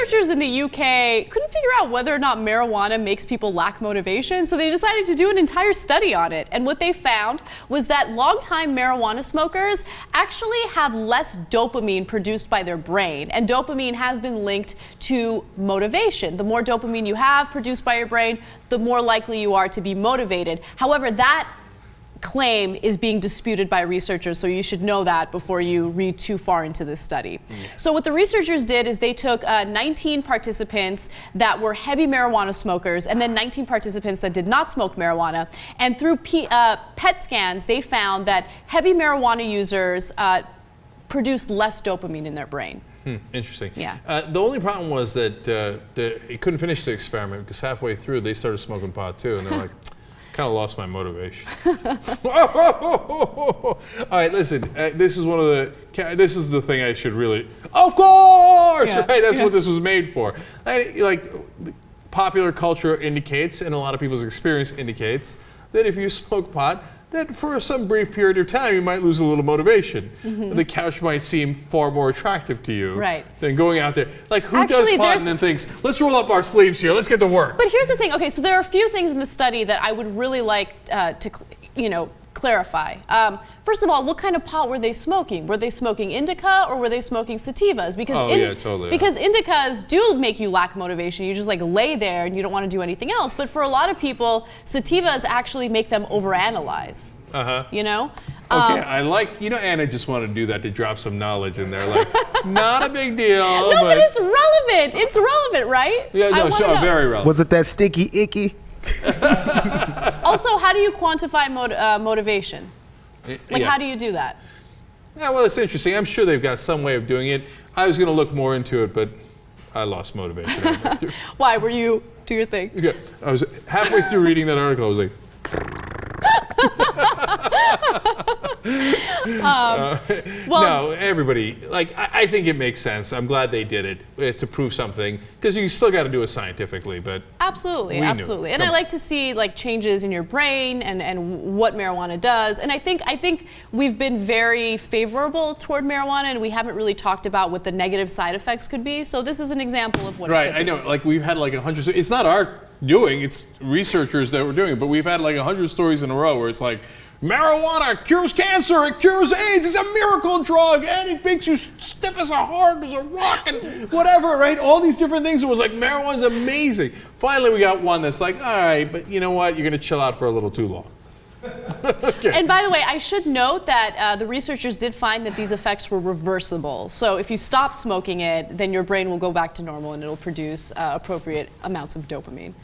researchers in the UK couldn't figure out whether or not marijuana makes people lack motivation, so they decided to do an entire study on it. And what they found was that long-time marijuana smokers actually have less dopamine produced by their brain, and dopamine has been linked to motivation. The more dopamine you have produced by your brain, the more likely you are to be motivated. However, that claim is being disputed by researchers, so you should know that before you read too far into this study. So what the researchers did is they took 19 participants that were heavy marijuana smokers and then 19 participants that did not smoke marijuana, and through PET scans they found that heavy marijuana users produced less dopamine in their brain. Interesting. Yeah. The only problem was that it couldn't finish the experiment because halfway through they started smoking pot too, and they're like, kind of lost my motivation. All right, listen. This is this is the thing I should really. Of course, yeah. Right? That's what this was made for. Like, popular culture indicates, and a lot of people's experience indicates, that if you smoke pot, that for some brief period of time you might lose a little motivation. The couch might seem far more attractive to you than going out there. Like, who does pot and then thinks, let's roll up our sleeves here, let's get to work. But here's the thing. Okay, so there are a few things in the study that I would really like to clarify. First of all, what kind of pot were they smoking? Were they smoking indica or were they smoking sativas? Because because indicas do make you lack motivation. You just like lay there and you don't want to do anything else. But for a lot of people, sativas actually make them overanalyze. You know? Okay, I like, Anna just wanted to do that to drop some knowledge in there. Like, not a big deal. No, but it's relevant. It's relevant, right? Yeah, no, sure, very relevant. Was it that sticky icky? Also, how do you quantify motivation? Like, how do you do that? Yeah, well, it's interesting. I'm sure they've got some way of doing it. I was going to look more into it, but I lost motivation. Why? Were you do your thing? Okay. I was halfway through reading that article. I was like, no, everybody, like, I think it makes sense. I'm glad they did it to prove something, because you still got to do it scientifically, but absolutely. And I like to see like changes in your brain and what marijuana does. And I think we've been very favorable toward marijuana, and we haven't really talked about what the negative side effects could be. So this is an example of what it could be. I know, like, we've had like 100, it's not our doing, it's researchers that were doing it, but we've had like 100 stories in a row where it's like, marijuana cures cancer, it cures AIDS, it's a miracle drug, and it makes you stiff as a hard as a rock, and whatever, right? All these different things. It was like, marijuana's amazing. Finally, we got one that's like, all right, but you know what? You're going to chill out for a little too long. Okay. And by the way, I should note that the researchers did find that these effects were reversible. So if you stop smoking it, then your brain will go back to normal and it'll produce appropriate amounts of dopamine.